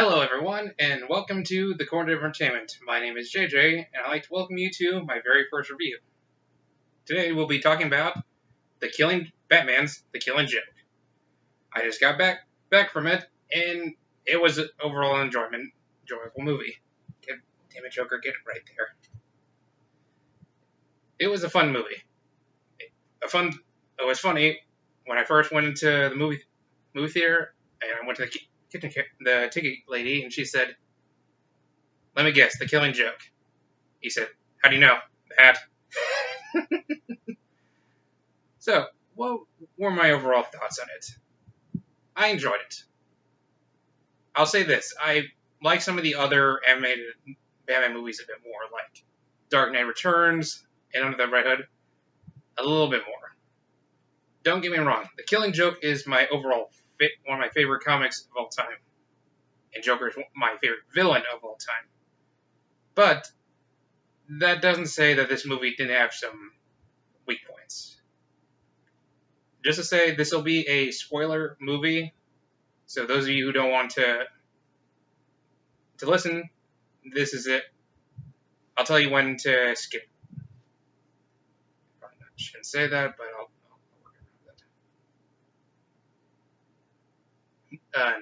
Hello, everyone, and welcome to the Corner of Entertainment. My name is JJ, and I'd like to welcome you to my very first review. Today, we'll be talking about Batman's The Killing Joke. I just got back from it, and it was an overall enjoyable movie. Damn it, Joker, get it right there. It was a fun movie. It was funny when I first went into the movie theater, and I went to the ticket lady, and she said, "Let me guess, The Killing Joke." He said, "How do you know that?" So, what were my overall thoughts on it? I enjoyed it. I'll say this: I like some of the other animated Batman movies a bit more, like Dark Knight Returns and Under the Red Hood, a little bit more. Don't get me wrong, The Killing Joke is one of my favorite comics of all time, and Joker is my favorite villain of all time. But that doesn't say that this movie didn't have some weak points. Just to say, this will be a spoiler movie, so those of you who don't want to listen, this is it. I'll tell you when to skip. Probably not shouldn't say that, but I'll work around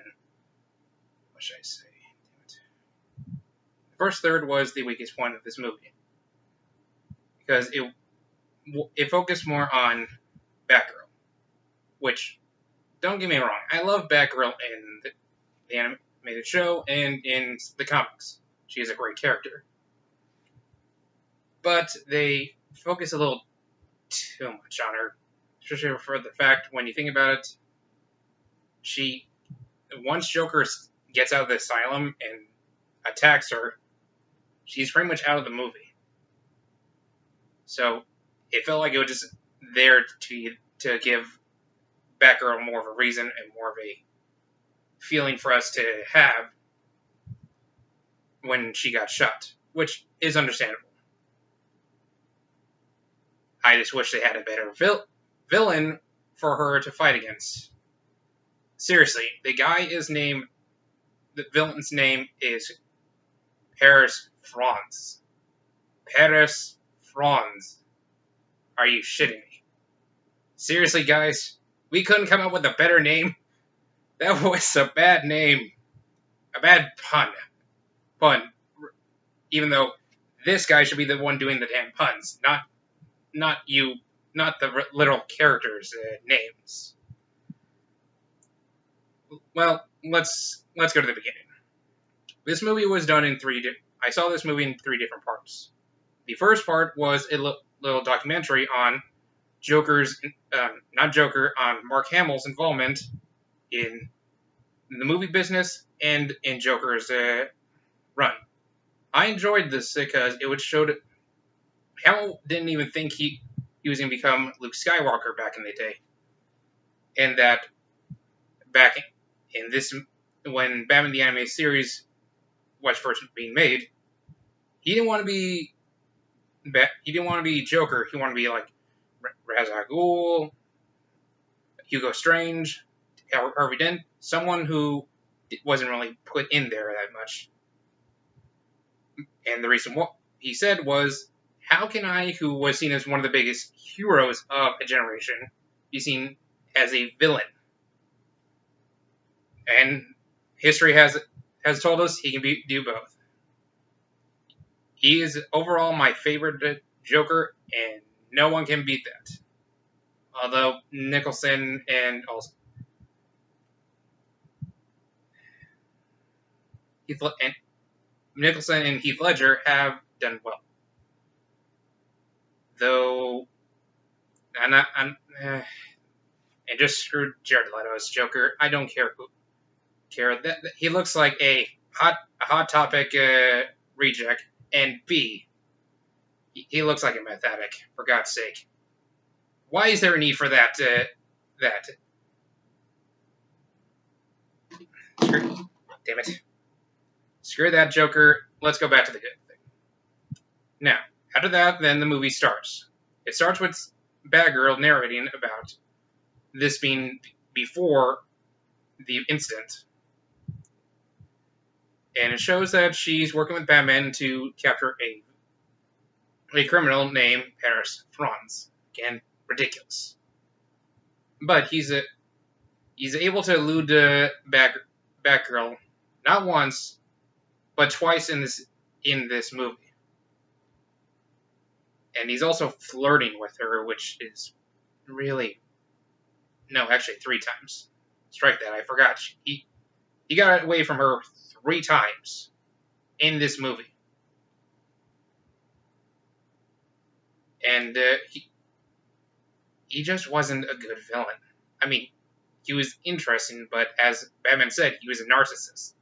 that. What should I say? Damn it. The first third was the weakest point of this movie, because it focused more on Batgirl, which, don't get me wrong, I love Batgirl in the animated show and in the comics. She is a great character. But they focus a little too much on her, especially for the fact, when you think about it, once Joker gets out of the asylum and attacks her, she's pretty much out of the movie. So it felt like it was just there to give Batgirl more of a reason and more of a feeling for us to have when she got shot, which is understandable. I just wish they had a better villain for her to fight against. Seriously, the villain's name is Paris Franz. Paris Franz. Are you shitting me? Seriously, guys, we couldn't come up with a better name? That was a bad name. A bad pun. Even though this guy should be the one doing the damn puns, not the literal characters' names. Well, let's go to the beginning. This movie was done in I saw this movie in 3 different parts. The first part was a little documentary on on Mark Hamill's involvement in the movie business and in Joker's run. I enjoyed this because it showed Hamill didn't even think he was going to become Luke Skywalker back in the day. And that back in this, when Batman the Animated Series was first being made, he didn't want to be Joker. He wanted to be like Ra's al Ghul, Hugo Strange, Harvey Dent, someone who wasn't really put in there that much. And the reason what he said was, how can I, who was seen as one of the biggest heroes of a generation, be seen as a villain? And history has told us he can do both. He is overall my favorite Joker, and no one can beat that. Although Nicholson and Heath Ledger have done well. Though, and just screwed Jared Leto as Joker. I don't care that he looks like a hot topic reject, and B, he looks like a meth addict, for God's sake. Why is there a need for that? Damn it. Screw that, Joker. Let's go back to the good thing. Now, after that, then the movie starts. It starts with Batgirl narrating about this being before the incident. And it shows that she's working with Batman to capture a criminal named Paris Franz. Again, ridiculous. But he's able to elude Batgirl not once, but twice in this movie. And he's also flirting with her, which is really... No, actually 3 times. Strike that, I forgot. He got away from her 3 times in this movie. And he just wasn't a good villain. I mean, he was interesting, but as Batman said, he was a narcissist.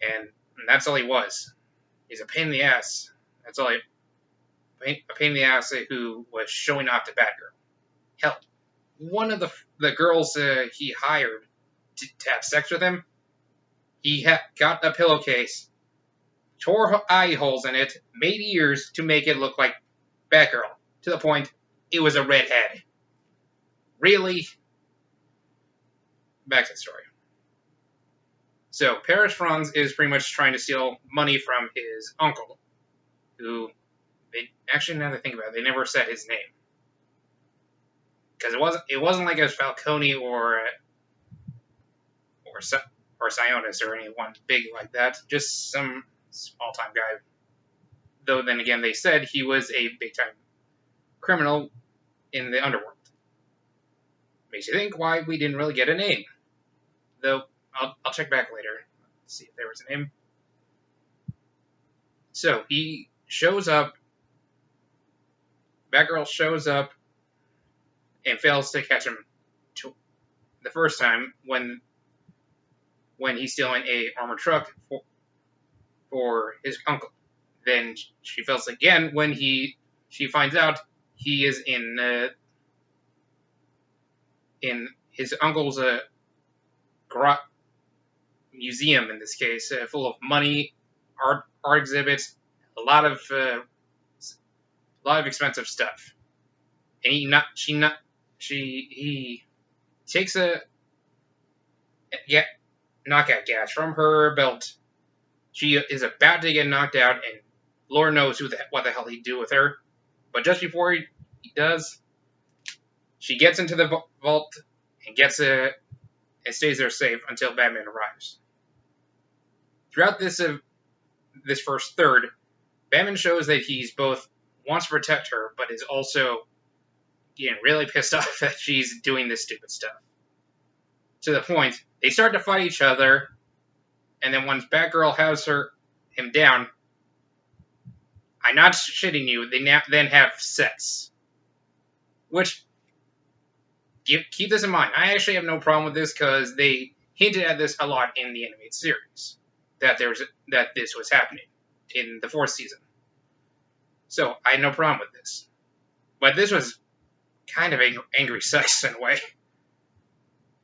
And that's all he was. He's a pain in the ass. That's all a pain in the ass who was showing off to Batgirl. Hell, one of the girls he hired to have sex with him, he got a pillowcase, tore eye holes in it, made ears to make it look like Batgirl, to the point it was a redhead. Really? Back to the story. So, Paris Franz is pretty much trying to steal money from his uncle, who, actually, now that I think about it, they never said his name. Because it wasn't like it was Falcone or Sionis or anyone big like that. Just some small-time guy. Though then again, they said he was a big-time criminal in the underworld. Makes you think why we didn't really get a name. Though, I'll check back later. See if there was a name. So, he shows up. Batgirl shows up and fails to catch him the first time when he's stealing a armored truck for his uncle. Then she fails again when she finds out he is in his uncle's museum, in this case, full of money, art exhibits, a lot of expensive stuff. And he takes a knockout gas from her belt. She is about to get knocked out, and Lord knows what the hell he'd do with her. But just before he does, she gets into the vault and and stays there safe until Batman arrives. Throughout this first third, Batman shows that he's both wants to protect her, but is also getting really pissed off that she's doing this stupid stuff. To the point, they start to fight each other, and then once Batgirl has him down, I'm not shitting you, they then have sex. Which, keep this in mind, I actually have no problem with this because they hinted at this a lot in the animated series, that this was happening in the 4th season. So, I had no problem with this. But this was kind of angry sex in a way.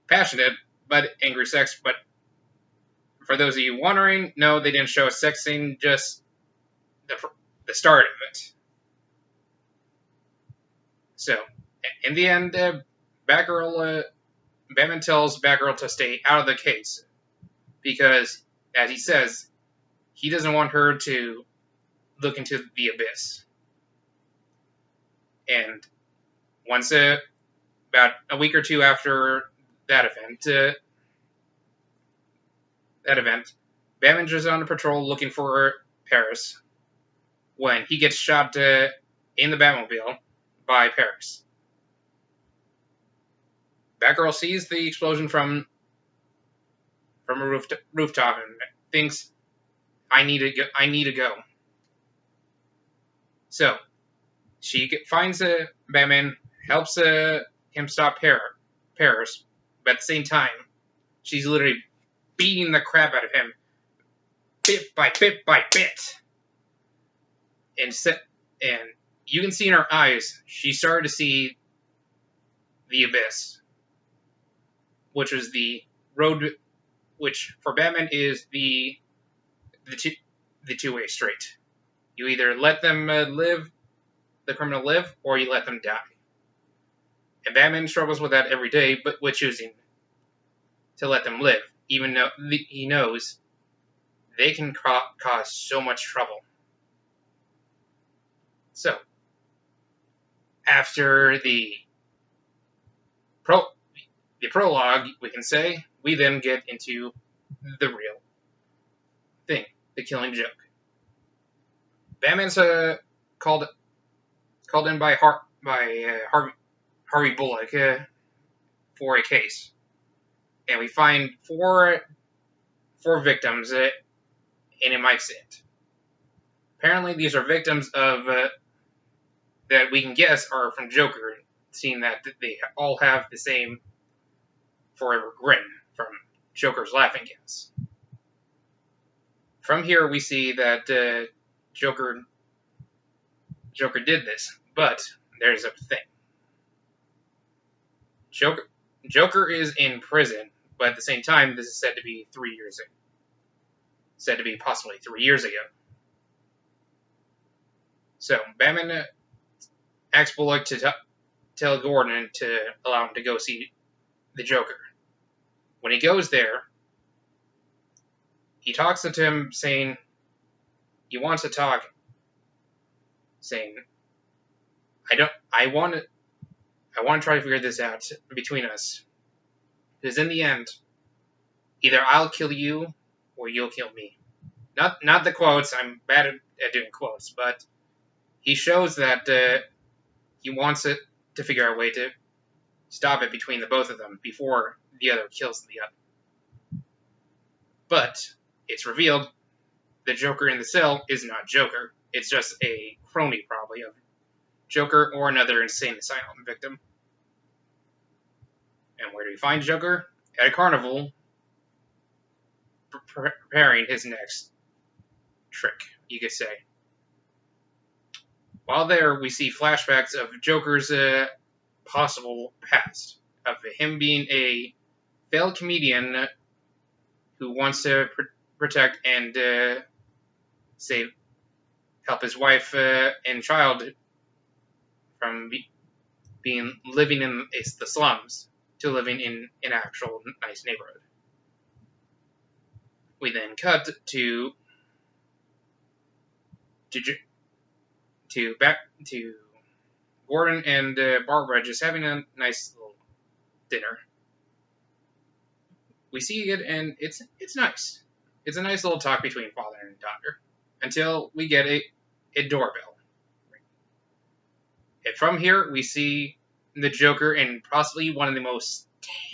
Passionate, but angry sex. But for those of you wondering, no, they didn't show a sex scene, just the start of it. So, in the end, Batman tells Batgirl to stay out of the case. Because, as he says, he doesn't want her to look into the abyss. And once, about a week or 2 after that event, Batman is on a patrol looking for Paris when he gets shot in the Batmobile by Paris. Batgirl sees the explosion from a rooftop and thinks, I need to go. So, she finds Batman, helps him stop Paris, but at the same time, she's literally beating the crap out of him, bit by bit by bit. And you can see in her eyes, she started to see the abyss, which was the road, which for Batman is the two-way street. You either let them the criminal live, or you let them die. And Batman struggles with that every day, but with choosing to let them live, even though he knows they can cause so much trouble. So, after the prologue, we can say, we then get into the real thing, the Killing Joke. Batman's called in by Harvey Bullock for a case, and we find four victims in a mic stand. Apparently, these are victims of that we can guess are from Joker, seeing that they all have the same forever grin from Joker's laughing gas. From here, we see that Joker did this, but there's a thing. Joker is in prison, but at the same time, this is said to be 3 years ago. Said to be possibly 3 years ago. So, Batman asks Bullock to tell Gordon to allow him to go see the Joker. When he goes there, he talks to him, saying he wants to talk, saying, I want to try to figure this out between us. Because in the end, either I'll kill you or you'll kill me. Not the quotes, I'm bad at doing quotes, but he shows that he wants it to figure out a way to stop it between the both of them before the other kills the other. But it's revealed the Joker in the cell is not Joker. It's just a crony, probably, of Joker or another insane asylum victim. And where do we find Joker? At a carnival, preparing his next trick, you could say. While there, we see flashbacks of Joker's possible past, of him being a failed comedian who wants to protect and help his wife and child from living in the slums to living in an actual nice neighborhood. We then cut back to Gordon and Barbara just having a nice little dinner. We see it, and it's nice. It's a nice little talk between father and daughter, until we get a doorbell. And from here, we see the Joker in possibly one of the most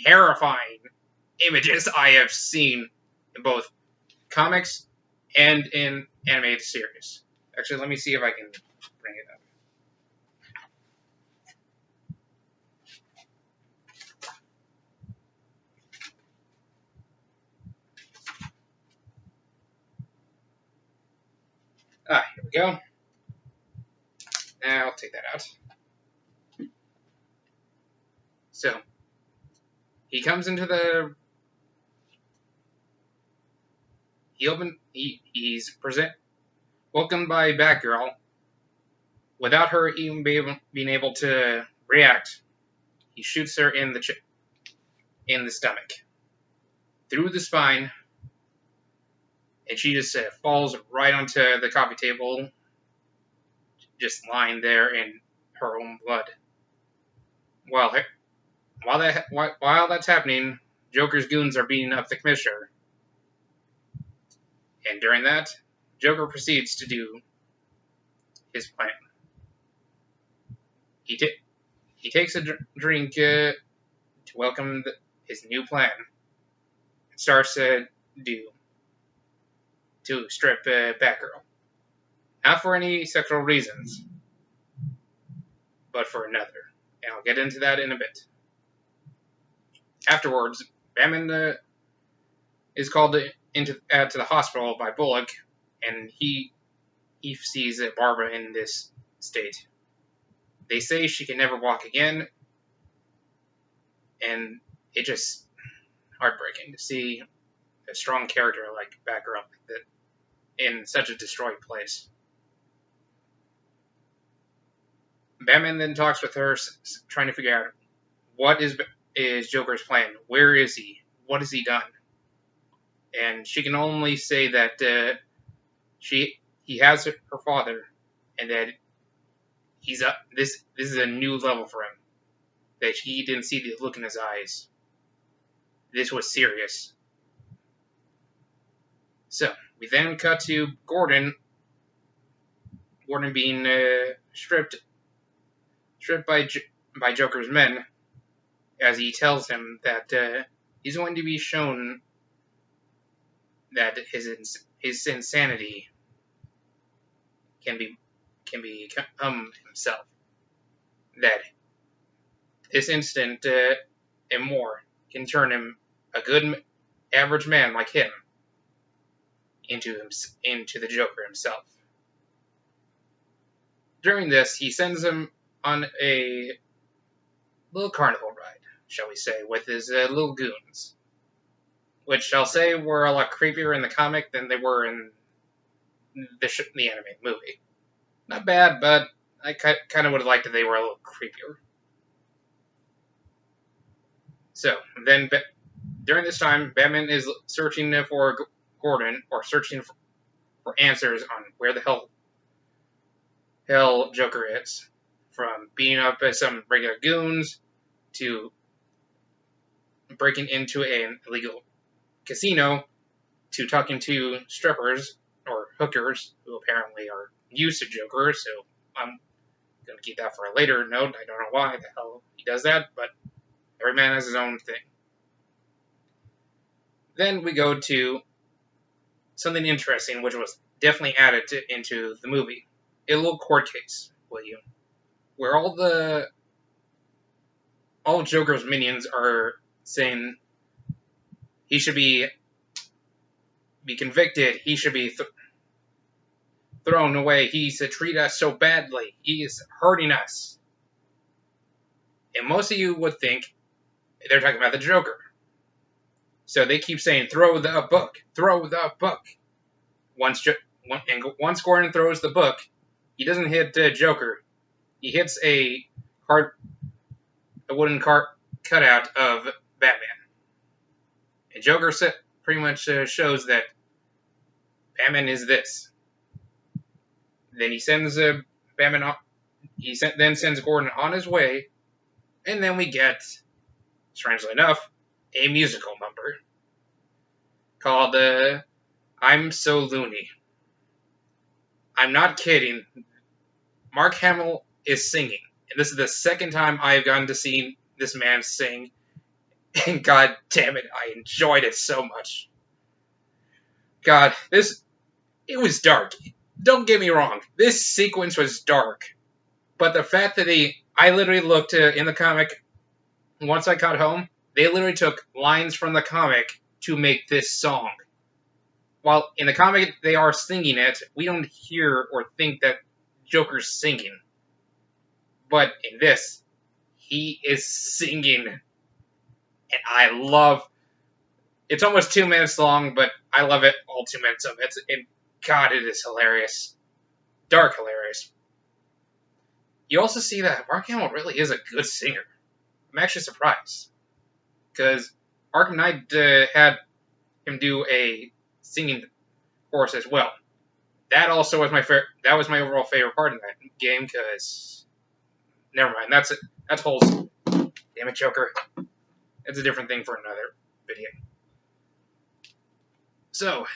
terrifying images I have seen in both comics and in animated series. Actually, let me see if I can bring it up. Here we go. Now I'll take that out. So, he comes into the... He's welcomed by Batgirl. Without her even being able to react, he shoots her in the stomach, through the spine, and she just falls right onto the coffee table, just lying there in her own blood. While that's happening, Joker's goons are beating up the commissioner. And during that, Joker proceeds to do his plan. He takes a drink to welcome his new plan. And starts to strip Batgirl. Not for any sexual reasons, but for another. And I'll get into that in a bit. Afterwards, Batman is called to the hospital by Bullock, and he sees Barbara in this state. They say she can never walk again, and it's just heartbreaking to see a strong character like Batgirl like that in such a destroyed place. Batman then talks with her, trying to figure out what is Joker's plan. Where is he? What has he done? and she can only say that he has her father, and that he's up. This is a new level for him. That he didn't see the look in his eyes. This was serious. So we then cut to Gordon. Gordon being stripped by Joker's men, as he tells him that he's going to be shown that his insanity can become himself. That this instant and more can turn him, a good average man like him, into the Joker himself. During this, he sends him on a little carnival ride, shall we say, with his little goons, which I'll say were a lot creepier in the comic than they were in the animated movie. Not bad, but I kind of would have liked if they were a little creepier. So, then, during this time, Batman is searching for Gordon, or searching for answers on where the hell Joker is. From beating up some regular goons, to breaking into an illegal casino, to talking to strippers, or hookers, who apparently are used to Joker, so I'm going to keep that for a later note. I don't know why the hell he does that, but every man has his own thing. Then we go to something interesting, which was definitely added into the movie. A little court case, will you? Where all Joker's minions are saying he should be convicted, he should be thrown away, he's treated us so badly, he is hurting us. And most of you would think they're talking about the Joker. So they keep saying, throw the book, throw the book. Once Gordon throws the book, he doesn't hit Joker. He hits a wooden cutout of Batman. And Joker pretty much shows that Batman is this. Then he sends Batman off. Then sends Gordon on his way, and then we get, strangely enough, a musical number called "I'm So Loony." I'm not kidding. Mark Hamill is singing, and this is the second time I've gotten to see this man sing, and god damn it, I enjoyed it so much. God, it was dark. Don't get me wrong, this sequence was dark, but the fact that I literally looked in the comic, once I got home, they literally took lines from the comic to make this song. While in the comic they are singing it, we don't hear or think that Joker's singing. But in this, he is singing. And I love... It's almost 2 minutes long, but I love it, all 2 minutes of it. And God, it is hilarious. Dark hilarious. You also see that Mark Hamill really is a good singer. I'm actually surprised. Because Arkham Knight had him do a singing course as well. That also was that was my overall favorite part in that game, because... Never mind, that's it. That's holes. Damn it, Joker. It's a different thing for another video. So,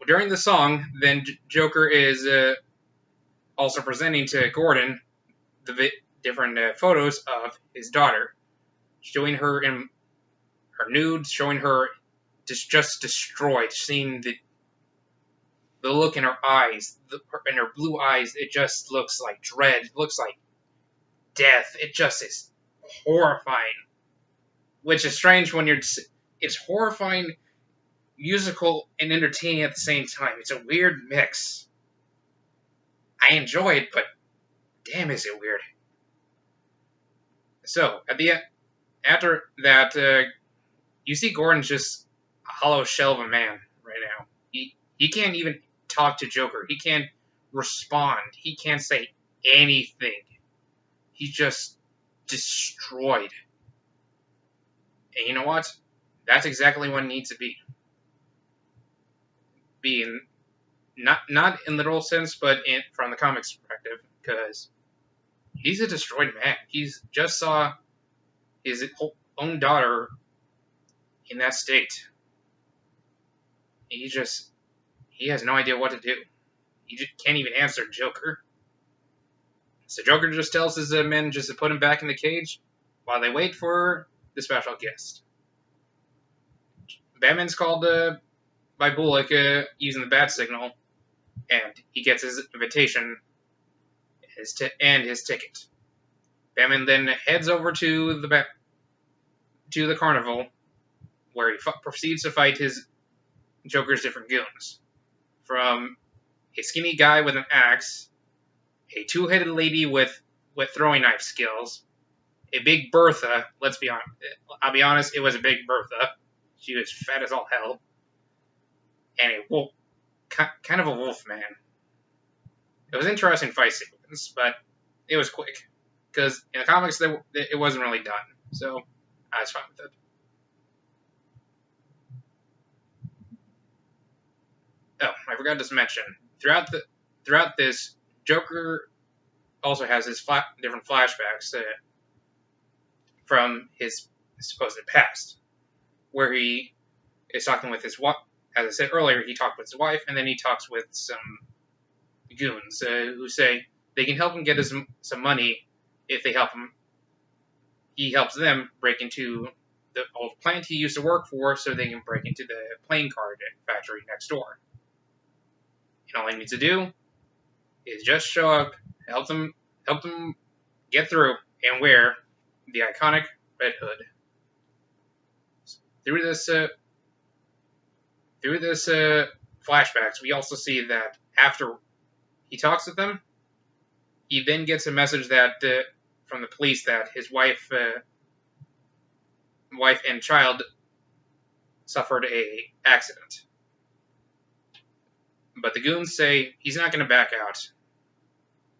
during the song, then Joker is also presenting to Gordon the different photos of his daughter, showing her in her nudes, showing her just destroyed, seeing the look in her eyes, in her blue eyes. It just looks like dread, it looks like death. It just is horrifying, which is strange when it's horrifying, musical, and entertaining at the same time. It's a weird mix. I enjoy it, but damn, is it weird. So, at the end, after that, you see Gordon's just a hollow shell of a man right now. He can't even talk to Joker. He can't respond. He can't say anything. He's just destroyed. And you know what? That's exactly what it needs to be. Being not in literal sense, but from the comics perspective, because he's a destroyed man. He's just saw his own daughter in that state. He has no idea what to do. He just can't even answer Joker. So Joker just tells his men just to put him back in the cage while they wait for the special guest. Batman's called by Bullock using the bat signal, and he gets his invitation and his ticket. Batman then heads over to the carnival, where he proceeds to fight his Joker's different goons. From a skinny guy with an axe, a two-headed lady with throwing knife skills, a big Bertha. I'll be honest, it was a big Bertha. She was fat as all hell, and a wolf, kind of a wolf man. It was an interesting fight sequence, but it was quick because in the comics it wasn't really done, so I was fine with it. Oh, I forgot to mention, throughout this, Joker also has his different flashbacks from his supposed past, where he is talking with his wife. As I said earlier, he talked with his wife, and then he talks with some goons who say they can help him get some money if they help him. He helps them break into the old plant he used to work for, so they can break into the playing card factory next door. And all he needs to do is just show up, help them get through, and wear the iconic red hood. Through this flashbacks, we also see that after he talks with them, he then gets a message that from the police that his wife and child suffered a accident. But the goons say he's not going to back out.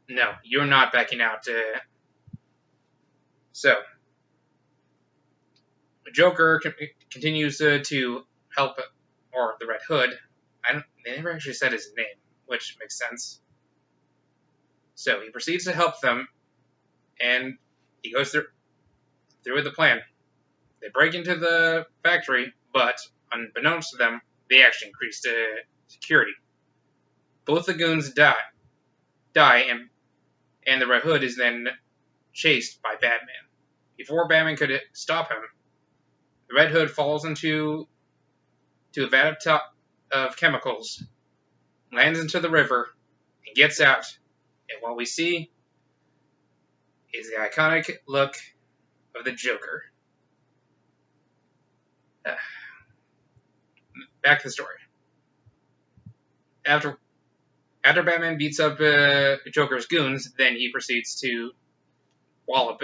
No, you're not backing out. So, Joker continues to help, or the Red Hood. They never actually said his name, which makes sense. So he proceeds to help them, and he goes through with the plan. They break into the factory, but unbeknownst to them, they actually increased security. Both the goons die, and the Red Hood is then chased by Batman. Before Batman could stop him, the Red Hood falls into a vat of chemicals, lands into the river, and gets out. And what we see is the iconic look of the Joker. Back to the story. After Batman beats up Joker's goons, then he proceeds to wallop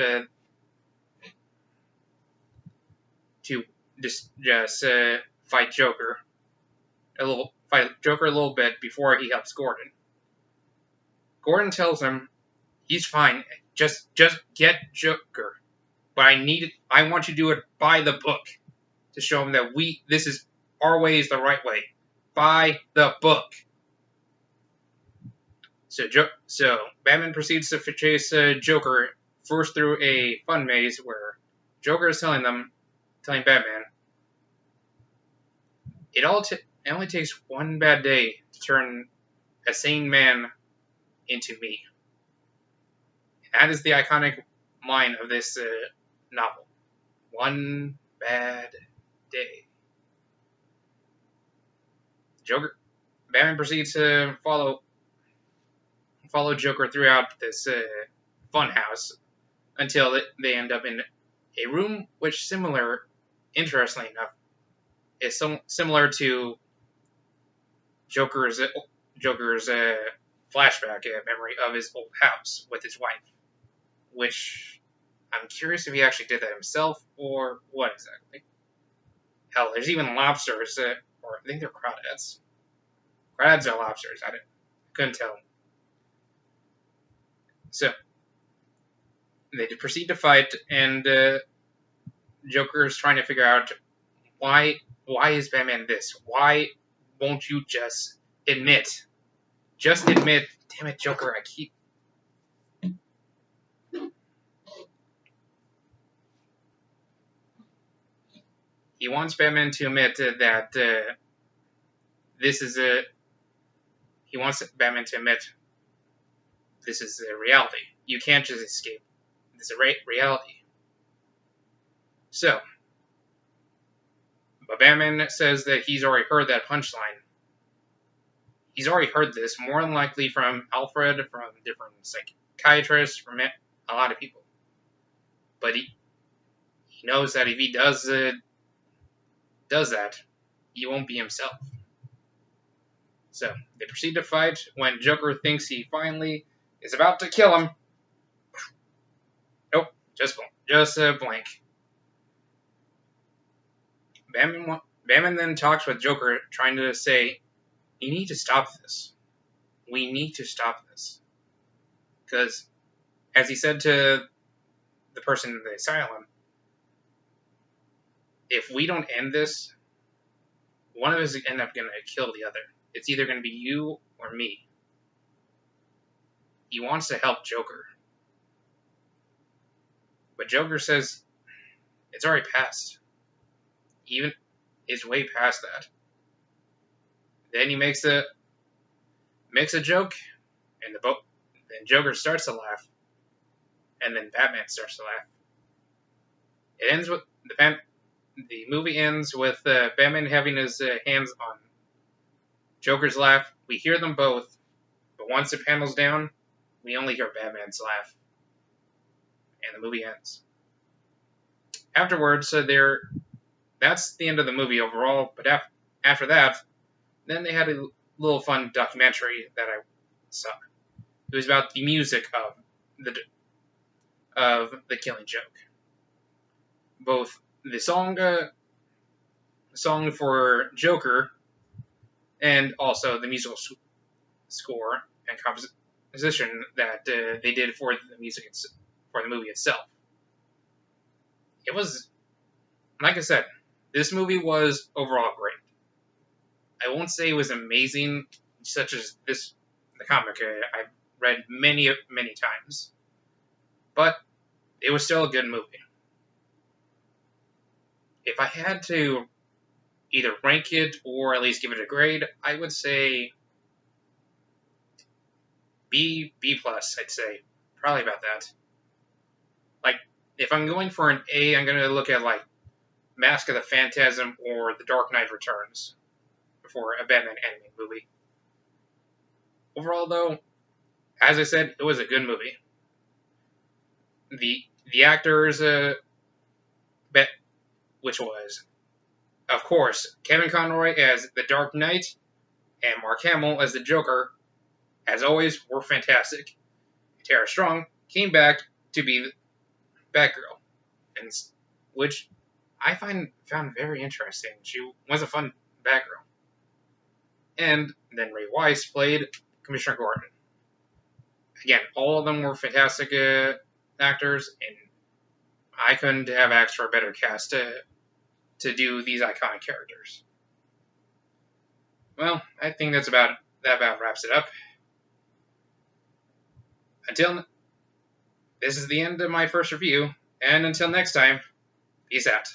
to just fight Joker a little bit before he helps Gordon. Gordon tells him he's fine, just get Joker, but I want you to do it by the book to show him that this is our way is the right way, by the book. So Batman proceeds to chase Joker first through a fun maze where Joker is telling Batman, it only takes one bad day to turn a sane man into me. And that is the iconic line of this novel. One bad day. Batman proceeds to follow Joker throughout this funhouse until they end up in a room which, interestingly enough, is similar to Joker's flashback memory of his old house with his wife, which I'm curious if he actually did that himself or what exactly. Hell, there's even lobsters, or I think they're crawdads. Crawdads are lobsters. I couldn't tell. So they proceed to fight, and Joker is trying to figure out Why is Batman this? Why won't you just admit? Just admit. Damn it, Joker, I keep... He wants Batman to admit that this is a... He wants Batman to admit this is a reality. You can't just escape. This is a reality. So, but Batman says that he's already heard that punchline. He's already heard this, more than likely from Alfred, from different psychiatrists, from a lot of people. But he knows that if he does that, he won't be himself. So, they proceed to fight. When Joker thinks he finally is about to kill him, nope, just blank. Batman then talks with Joker, trying to say, you need to stop this. We need to stop this. Because, as he said to the person in the asylum, if we don't end this, one of us is end up going to kill the other. It's either going to be you or me. He wants to help Joker. But Joker says, it's already passed. Even is way past that. Then he makes a joke, and then Joker starts to laugh, and then Batman starts to laugh. It ends with the movie ends with Batman having his hands on Joker's laugh. We hear them both, but once the panel's down, we only hear Batman's laugh, and the movie ends. Afterwards, that's the end of the movie overall, but after that, then they had a little fun documentary that I saw. It was about the music of the Killing Joke. Both the song for Joker, and also the musical score and composition that they did for the music for the movie itself. It was, like I said, this movie was overall great. I won't say it was amazing, such as the comic I've read many times, but it was still a good movie. If I had to either rank it or at least give it a grade, I would say B+, I'd say. Probably about that. Like, if I'm going for an A, I'm going to look at, like, Mask of the Phantasm or The Dark Knight Returns for a Batman animated movie. Overall, though, as I said, it was a good movie. The actors, which was, of course, Kevin Conroy as the Dark Knight and Mark Hamill as the Joker, as always, were fantastic. Tara Strong came back to be Batgirl, and which I found very interesting. She was a fun Batgirl. And then Ray Weiss played Commissioner Gordon. Again, all of them were fantastic actors, and I couldn't have asked for a better cast to do these iconic characters. Well, I think that about wraps it up. This is the end of my first review, and until next time, peace out.